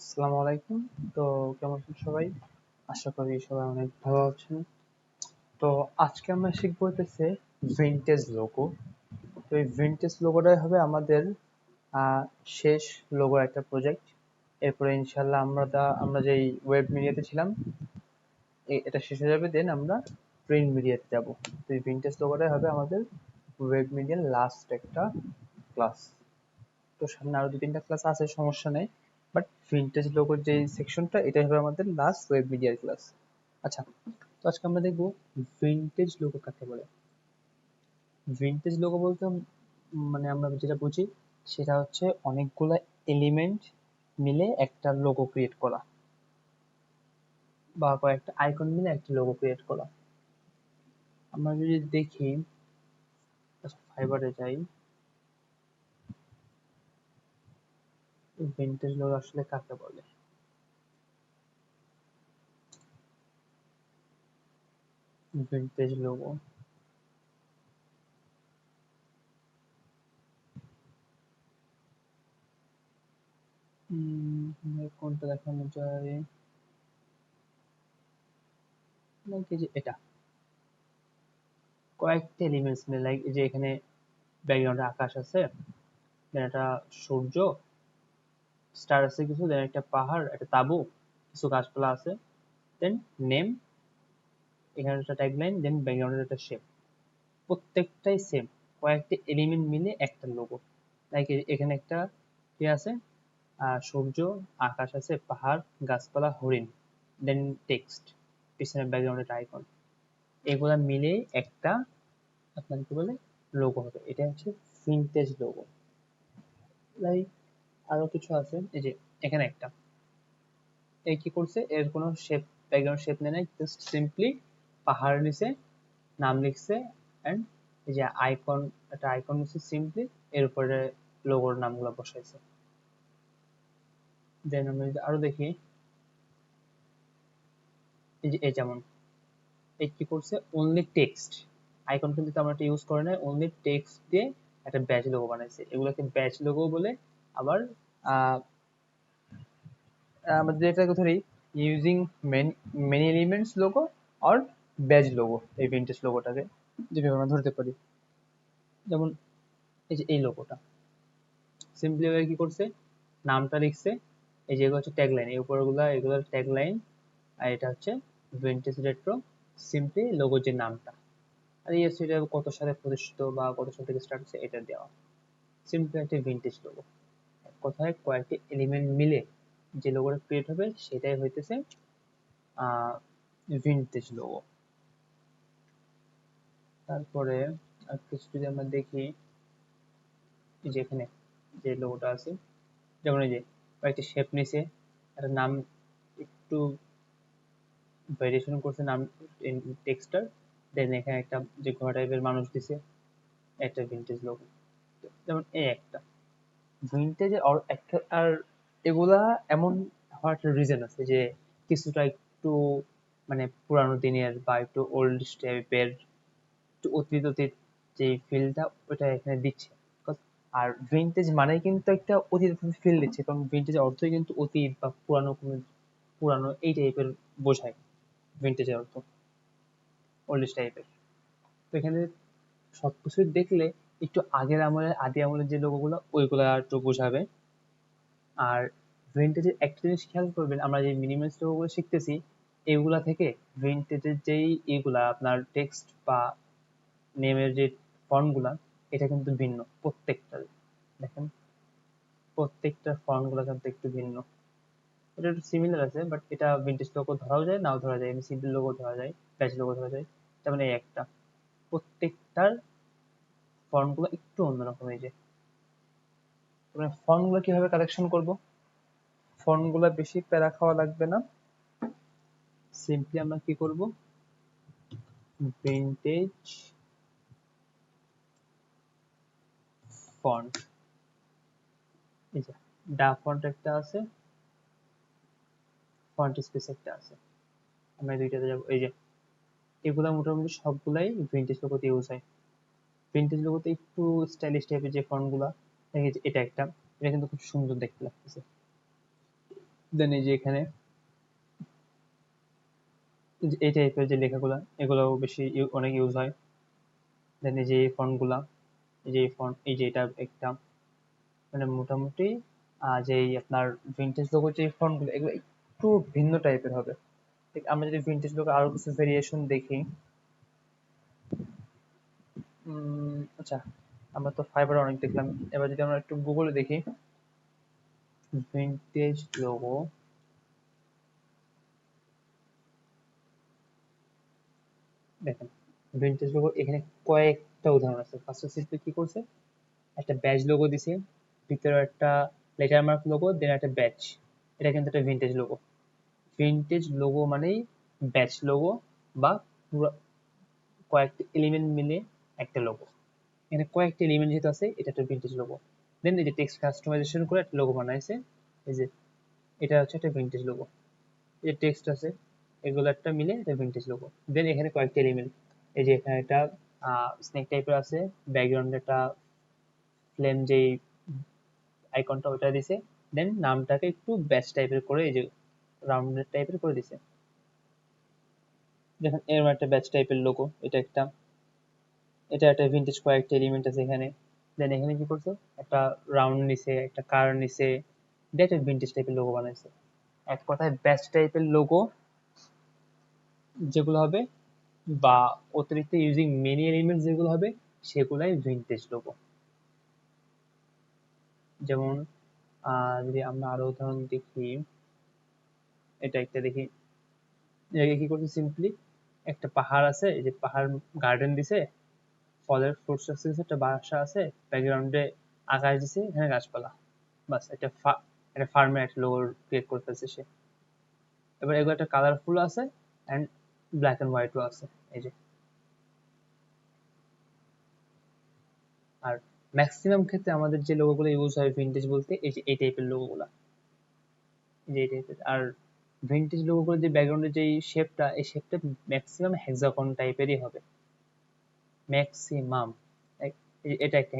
আসসালামু আলাইকুম। তো কেমন আছেন সবাই? আশা করি সবাই অনেক ভালো আছেন। তো আজকে আমরা শিখবো হচ্ছে ভিনটেজ লোগো। তো এই ভিনটেজ লোগোটাই হবে আমাদের আহ, শেষ লোগোর একটা প্রজেক্ট। এরপরে ইনশাল্লাহ আমরা যেই ওয়েব মিডিয়াতে ছিলাম এটা শেষ হয়ে যাবে, দেন আমরা প্রিন্ট মিডিয়াতে যাব। তো এই ভিনটেজ লোগোটাই হবে আমাদের ওয়েব মিডিয়ার লাস্ট একটা ক্লাস। তো সামনে আরো 2-3টা ক্লাস আছে, সমস্যা নেই। বাট ভিনটেজ লোগোর যে সেকশনটা এটাই হবে আমাদের লাস্ট ওয়েব মিডিয়ার ক্লাস। আচ্ছা, তো আজকে আমরা দেখবো ভিনটেজ লোগো কাকে বলে। ভিনটেজ লোগো বলতে মানে আমরা যেটা বুঝি সেটা হচ্ছে অনেকগুলো এলিমেন্ট মিলে একটা লোগো ক্রিয়েট করা, বা কয়েকটা আইকন মিলে একটা লোগো ক্রিয়েট করা। আমরা যদি দেখি, আচ্ছা ফাইবারে যাই, ভিনটেজ লোগো আসলে কাকে বলে। ভিনটেজ লোগো কোনটা দেখানো যায়, নাকি যে এটা কয়েকটা এলিমেন্টস মিলে, লাইক যে এখানে ব্যাকগ্রাউন্ডে আকাশ আছে, দেন একটা সূর্য, স্টার আছে কিছু, দেন একটা পাহাড়, একটা তাবু, কিছু গাছপালা আছে, দেন নেম, এখানে একটা ট্যাগলাইন, দেন ব্যাকগ্রাউন্ডের একটা শেপ। প্রত্যেকটাই সেম, কয়েকটা এলিমেন্ট মিলে একটা লোগো। লাইক এখানে একটা কি আছে, সূর্য, আকাশ আছে, পাহাড়, গাছপালা, হরিণ, দেন টেক্সট, পিছনে ব্যাকগ্রাউন্ডের আইকন। এগুলা মিলে একটা আপনার কি বলে লোগো হবে। এটা হচ্ছে ভিনটেজ লোগো। লাইক আরো কিছু আছে, এই যে এখানে একটা, এই কি করছে, এর কোনো শেপ, ব্যাকগ্রাউন্ড শেপ নেই নাই, জাস্ট সিম্পলি পাহাড় নিচে নাম লিখছে, এন্ড এই যে আইকন, একটা আইকন নিচে সিম্পলি এর উপরে লোগোর নামগুলো বসাইছে। দেন আমরা যদি আরো দেখি, এই যে এই যেমন এই কি করছে, অনলি টেক্সট, আইকন কিন্তু আমরা এটা ইউজ করে নাই, অনলি টেক্সট দিয়ে একটা ব্যাচ লোগো বানাইছে। এগুলোকে ব্যাচ লোগো বলে। আবার আহ আমাদের এটাকে ধরি using many elements logo or batch logo, এই ভিনটেজ লোগোটাকে যেভাবে আমরা ধরতে পারি। যেমন এই যে এই লোগোটা সিম্পলি ভাবে কি করছে, নামটা লিখছে, এই যে এগুলো হচ্ছে ট্যাগলাইন, এই উপরগুলা এগুলোর ট্যাগলাইন, আর এটা হচ্ছে ভিনটেজ রেট্রো, সিম্পলি লোগোর যে নামটা, আর এই সেটা কত সালে প্রতিষ্ঠিত বা কত সাল থেকে স্টার্ট হচ্ছে এটা দেওয়া। সিম্পলি একটা ভিনটেজ লোগো, কোথায় কয়েকটি এলিমেন্ট মিলে যে লোগোটা ক্রিয়েট হবে সেটাই হইতেছে ভিনটেজ লোগো। তারপরে আর কিছু যদি আমরা দেখি, এই যে এখানে যে লোগোটা আছে, যেমন এই যে কয়েকটি শেপ নিছে, একটা নাম একটু ভেরিয়েশন করছে নাম টেক্সটার, দেন এখানে একটা যে ঘোড়া টাইপের মানুষ দিছে, একটা ভিনটেজ লোগো। যেমন এই একটা ভিনটেজ একটা, আর এগুলা এমন হওয়ার একটা রিজন আছে যে কিছুটা একটু মানে পুরানো দিনের বা একটু ওল্ড টাইপের, একটু অতীত অতীত যে ফিলটা ওটা এখানে দিচ্ছে। আর ভিনটেজ মানে কিন্তু একটা অতীত ফিল দিচ্ছে, কারণ ভিনটেজ অর্থই কিন্তু অতীত বা পুরানো কোনো, পুরানো এই টাইপের বোঝায় ভিনটেজের অর্থ, ওল্ড টাইপের। তো এখানে সবকিছু দেখলে একটু আগের আমলের, আদি আমলের যে লোগোগুলো ওইগুলা একটু বোঝাবে। আর ভিনটেজের একটা জিনিস খেয়াল করবেন, আমরা যে মিনিমালিস্ট লোগোগুলো শিখতেছি এগুলা থেকে ভিনটেজের যেই এগুলা আপনার টেক্সট বা নেমের যে ফন্ট গুলা, এটা কিন্তু ভিন্ন প্রত্যেকটা। দেখেন প্রত্যেকটা ফন্ট গুলা কিন্তু একটু ভিন্ন। এটা একটু সিমিলার আছে, বাট এটা ভিনটেজ লোগো ধরাও যায় নাও ধরা যায়, এমনি সিম্পল লোগো ধরা যায়, প্যাচ লোগো ধরা যায়। যেমন এই একটা, প্রত্যেকটার ফন্ট গুলো একটু অন্যরকম। এই যে ফন্ট গুলো কিভাবে কালেকশন করব, ফন্ট গুলা বেশি প্যারা খাওয়া লাগবে না। সিম্পলি আমরা কি করব, ভিনটেজ ফন্ট, এই যে ডা ফন্ট একটা আছে, ফন্ট স্পেস একটা আছে, আমরা দুইটাতে যাবো। এই যে এগুলা মোটামুটি সবগুলাই ভিনটেজ লোগোতে ইউজ হয়। ভিনটেজ লোগোতে একটু স্টাইলিশ টাইপের যে ফন্ট গুলা, এই যে এটা একটা, এটা কিন্তু খুব সুন্দর দেখতে লাগতেছে। দেন এই যে এখানে এই টাইপের যে লেখাগুলো এগুলো বেশি অনেক ইউজ হয়। দেন এই যে এই ফন্টগুলা, এই যে এই ফন্ট, এই যে এটা একটা মানে মোটামুটি যে আপনার ভিন্টেজ লোগো যে ফন্টগুলো এগুলো একটু ভিন্ন টাইপের হবে। ঠিক আমরা যদি ভিন্টেজ লোগো আরো কিছু ভেরিয়েশন দেখি, আচ্ছা আমরা তো ফাইবার অনেক দেখলাম, এবার যদি আমরা একটু গুগলে দেখি ভিন্টেজ লোগো, দেখেন ভিন্টেজ লোগো এখানে কয়েকটা উদাহরণ আছে। ফার্স্ট সিস্টেম কি করছে, একটা ব্যাজ লোগো দিছে, ভিতরে একটা লেটার মার্ক লোগো, দেন একটা ব্যাচ, এটা কিন্তু একটা ভিন্টেজ লোগো। ভিন্টেজ লোগো মানেই ব্যাচ লোগো বা পুরো কয়েকটা এলিমেন্ট মিলে একটা লোগো। এখানে কয়েকটা এলিমেন্ট যেহেতু আছে এটা একটা ভিন্টেজ লোগো। দেন এই যে টেক্সট কাস্টমাইজেশন করে একটা লোগো বানাইছে, এই যে এটা হচ্ছে একটা ভিন্টেজ লোগো। এই যে টেক্সট আছে এগুলো একটা মিলে এটা ভিন্টেজ লোগো। দেন এখানে কয়েকটা এলিমেন্ট, এই যে এখানে একটা স্নেক টাইপের আছে, ব্যাকগ্রাউন্ডে একটা ফ্লেম যেই আইকনটা ওটা দিছে, দেন নামটাকে একটু ব্যাচ টাইপের করে এই যে রাউন্ডেড টাইপের করে দিছে। দেখেন এরকম একটা ব্যাচ টাইপের লোগো, এটা একটা, এটা একটা ভিন্টেজ কয়েকটা এলিমেন্ট আছে এখানে। দেন এখানে কি করছে, একটা রাউন্ড নিছে, একটা কার নিছে, দিয়ে একটা ভিন্টেজ টাইপের লোগো বানাইছে। এক কথায় ব্যাচ টাইপের লোগো যেগুলো হবে বা অতিরিক্ত ইউজিং মেনি এলিমেন্ট যেগুলো হবে সেগুলাই ভিন্টেজ লোগো। যেমন যদি আমরা আরো উদাহরণ দেখি, এটা একটা দেখি, এটাকে কি করছে, সিম্পলি একটা পাহাড় আছে, এই যে পাহাড় গার্ডেন দিছে, ফলের ফ্রুটস আছে, একটা বাসা আছে, ব্যাকগ্রাউন্ডে আকাশ দিছে, এখানে গাছপালা, বাস একটা একটা ফার্মের একটা লোগো ক্রিয়েট করে ফেলছে সে। এবার এগুলো একটা কালারফুল আছে এন্ড ব্ল্যাক এন্ড হোয়াইটও আছে, এই যে। আর ম্যাক্সিমাম ক্ষেত্রে আমাদের যে লোগোগুলো ইউজ হয় ভিন্টেজ বলতে এই যে এই টাইপের লোগোগুলা, যে এই টাইপের। আর ভিন্টেজ লোগোগুলো যে ব্যাকগ্রাউন্ডের যে শেপটা, এই শেপটা ম্যাক্সিমাম হেক্সাগন টাইপেরই হবে, ম্যাক্সিমাম। এটা একটা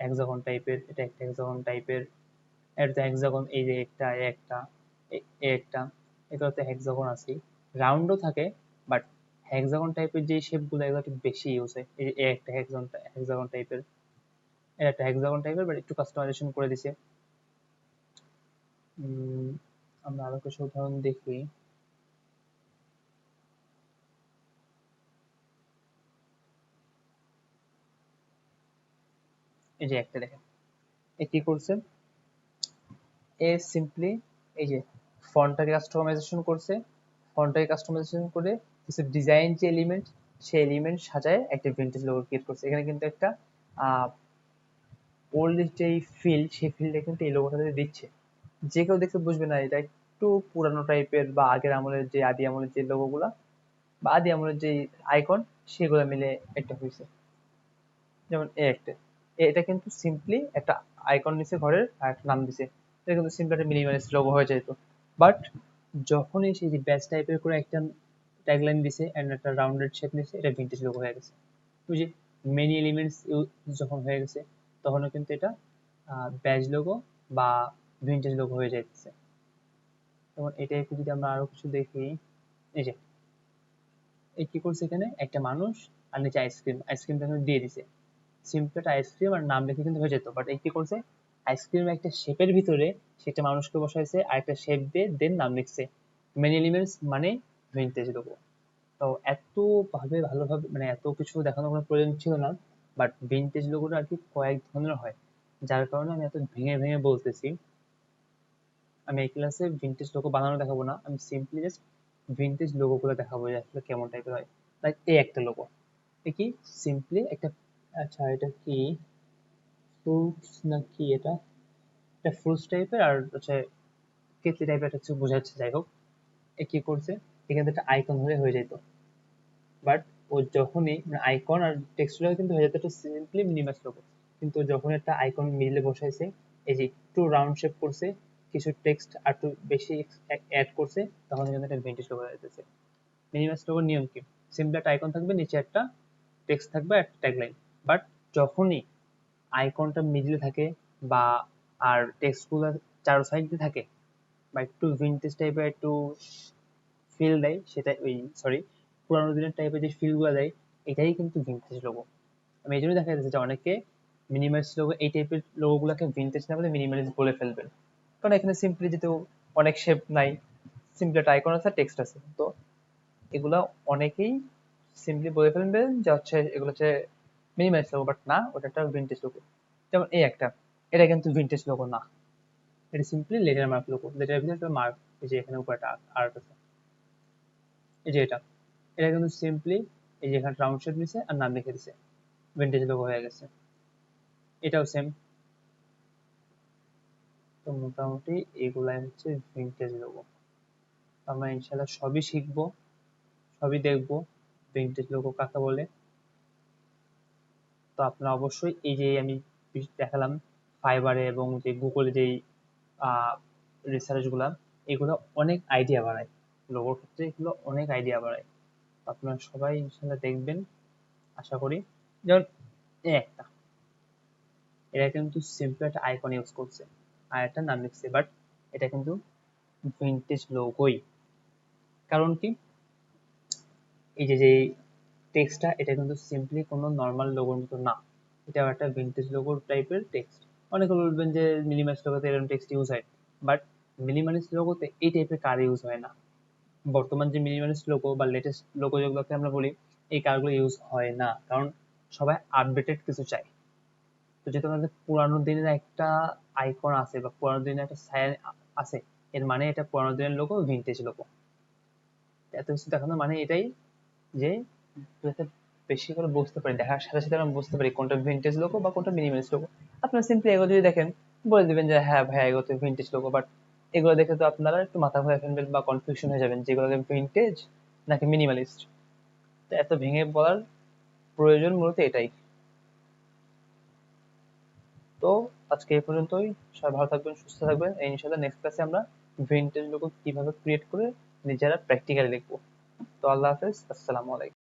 হেক্সাগন টাইপের, এটা একটা হেক্সাগন টাইপের, এটা হেক্সাগন, এই যে একটা এ একটা এ একটা, এটা তো হেক্সাগন আছে, রাউন্ডও থাকে, বাট হেক্সাগন টাইপের যে শেপগুলো এগুলো একটু বেশি ইউজ হয়। এই যে এ একটা হেক্সাগন হেক্সাগন টাইপের, এটা একটা হেক্সাগন টাইপের বাট একটু কাস্টমাইজেশন করে দিছে। আমরা আরো কিছু উদাহরণ দেখি, এই যে একটা দেখেন, এ কি করছে, এ সিম্পলি এই যে ফন্টটাকে কাস্টমাইজেশন করছে, ফন্টটাকে কাস্টমাইজেশন করে কিছু ডিজাইন যে এলিমেন্ট, সেই এলিমেন্ট সাজায় একটা ভিন্টেজ লোগো ক্রিয়েট করছে। এখানে কিন্তু একটা ওল্ড যে ফিল, সেই ফিলটা কিন্তু এই লোগোটাতে দিচ্ছে। যে কেউ দেখে বুঝবে না এটা একটু পুরানো টাইপের বা আগের আমলের যে আদি আমলের যে লোগোগুলা বা আদি আমলের যে আইকন সেগুলো মিলে একটা হয়েছে। যেমন এ একটা, এটা কিন্তু সিম্পলি একটা আইকন নিছে ঘরের আর একটা নাম দিছে, এটা কিন্তু সিম্পলি একটা মিনিমালিস্ট লোগো হয়ে যেত। বাট যখনই সেই যে ব্যাচ টাইপের করে একটা ট্যাগলাইন দিছে এন্ড একটা রাউন্ডেড শেপ নিছে, এটা ভিন্টেজ লোগো হয়ে গেছে। ওই যে মেনি এলিমেন্টস যখন হয়ে গেছে তখনও কিন্তু এটা ব্যাচ লোগো বা ভিন্টেজ লোগো হয়ে যাইতেছে। যেমন এটা একটু যদি আমরা আরো কিছু দেখি, এই যে এই কি করছে, এখানে একটা মানুষ আর নিচে আইসক্রিম, আইসক্রিমটা কিন্তু দিয়ে দিছে, সিম্পল একটা আইসক্রিম আর নাম লিখে কিন্তু হয়ে যেত, বাট এই কি করছে, আইসক্রিম একটা শেপের ভিতরে সেটা মানুষকে বসাইছে আর একটা শেপ দিয়ে দেন নাম লিখছে। মেনি এলিমেন্টস মানে ভিন্টেজ লোগো। তো এত ভাবে ভালোভাবে মানে এত কিছু দেখানোর কোনো প্রয়োজন ছিল না, বাট ভিন্টেজ লোগোটা আর কি কয়েক ধরনের হয়, যার কারণে আমি এত ভেঙে ভেঙে বলতেছি। আমি এই ক্লাসে ভিন্টেজ লোগো বানানো দেখাবো না, আমি সিম্পলি জাস্ট ভিন্টেজ লোগো গুলো দেখাবো যে আসলে কেমন টাইপের হয়। লাইক এই একটা লোগো, এ কি সিম্পলি একটা, আচ্ছা এটা কি ফ্রুটস না কি, এটা একটা ফ্রুটস টাইপের আর হচ্ছে কেতলি টাইপের একটা কিছু বোঝাচ্ছে, যাই হোক। এ কি করছে, এখানে একটা আইকন হলে হয়ে যেত, বাট ও যখনই মানে আইকন আর টেক্সট গুলো কিন্তু হয়ে যেত একটা সিম্পলি মিনিমাস লোগো, কিন্তু ও যখন একটা আইকন মিডলে বসাইছে, এই যে একটু রাউন্ড শেপ করছে, কিছু টেক্সট আর একটু বেশি অ্যাড করছে, তখন কিন্তু একটা ভিন্টেজ লোগো হয়ে যেতেছে। মিনিমাস লোগোর নিয়ম কি, সিম্পল একটা আইকন থাকবে, নিচে একটা টেক্সট থাকবে, একটা ট্যাগলাইন, বাট যখনই আইকনটা মিডলে থাকে বা আর টেক্সট গুলো চার সাইডে থাকে, বা একটু ভিন্টেজ টাইপের একটু ফিল দেয়, সেটা ওই সরি পুরানো দিনের টাইপের যে ফিলগুলো দেয়, এটাই কিন্তু ভিন্টেজ লোগো। আমি এই জন্য দেখা যাচ্ছে যে অনেকে মিনিমালিস্ট লোগো, এই টাইপের লোগোগুলোকে ভিন্টেজ না বলে মিনিমালিস্ট বলে ফেলবেন, কারণ এখানে সিম্পলি যেহেতু অনেক শেপ নাই, সিম্পলি একটা আইকন আছে, টেক্সট আছে, তো এগুলা অনেকেই সিম্পলি বলে ফেলবেন যে হচ্ছে এগুলো হচ্ছে মিনিমালিস্ট লোগো, বাট না, ওটা একটা ভিন্টেজ লোগো। যেমন এই একটা, এটা কিন্তু ভিন্টেজ লোগো না, এটা simply letter mark logo, letter ভিতরে একটা মার্ক, এই যে এখানে উপরে একটা আর্ট আছে, এই যে এটা, এটা কিন্তু সিম্পলি এই যে এখানে রাউন্ড শেপ নিছে আর নাম লিখে দিছে, ভিন্টেজ লোগো হয়ে গেছে। এটাও সেম। তো মোটামুটি এগুলাই হচ্ছে ভিন্টেজ লোগো। আমরা ইনশাল্লাহ সবই শিখবো, সবই দেখবো ভিন্টেজ লোগো কাকে বলে। তো আপনারা অবশ্যই এই যে আমি দেখালাম ফাইবারে এবং যে গুগলে যেই রিসার্চ গুলা, এগুলো অনেক আইডিয়া বাড়ায়, লোগোর ক্ষেত্রে এগুলো অনেক আইডিয়া বাড়ায়। আপনারা সবাই ইনশাল্লাহ দেখবেন আশা করি। যেমন এই একটা, এটা কিন্তু সিম্পল একটা আইকন ইউজ করছে আর একটা নাম লিখছে, বাট এটা কিন্তু ভিন্টেজ লোগোই। কারণ কি, এই যে যে টেক্সটটা, এটা কিন্তু সিম্পলি কোনো নর্মাল লোগোর মতো না, এটাও একটা ভিন্টেজ লোগোর টাইপের টেক্সট। অনেকে বলবেন যে মিনিমালিস্ট লোগোতে এরকম টেক্সট ইউজ হয়, বাট মিনিমালিস্ট লোগোতে এই টাইপের কার ইউজ হয় না। বর্তমান যে মিনিমালিস্ট লোগো বা লেটেস্ট লোগো যেগুলোকে আমরা বলি, এই কারগুলো ইউজ হয় না, কারণ সবাই আপডেটেড কিছু চায়। তো যেহেতু আমাদের পুরানো দিনের একটা আইকন আছে বা পুরানো দিনের একটা সাইন আছে, এর মানে এটা পুরানো দিনের লোগো, ভিন্টেজ লোগো। এত কিছু দেখানোর মানে এটাই যে যাতে বেশি করে বুঝতে পারি, দেখার সাথে সাথে আমরা বুঝতে পারি কোনটা ভিন্টেজ লোগো বা কোনটা মিনিমালিস্ট লোগো। আপনারা সিম্পলি এগুলো যদি দেখেন, বলে দিবেন যে হ্যাঁ ভাই এগুলো তো ভিন্টেজ লোগো, বাট এগুলো দেখে তো আপনারা একটু মাথা ঘুরে ফেলবেন বা কনফিউশন হয়ে যাবেন যেগুলোকে ভিন্টেজ নাকি মিনিমালিস্ট। তো এত ভেঙে বলার প্রয়োজন মূলত এটাই। তো আজকে এই পর্যন্তই। সবাই ভালো থাকবেন, সুস্থ থাকবেন, ইনশাল্লাহ নেক্সট ক্লাসে আমরা ভিন্টেজ লোগো কিভাবে ক্রিয়েট করে নিজেরা প্র্যাকটিক্যালি লিখবো। তো আল্লাহ হাফেজ, আসসালামু আলাইকুম।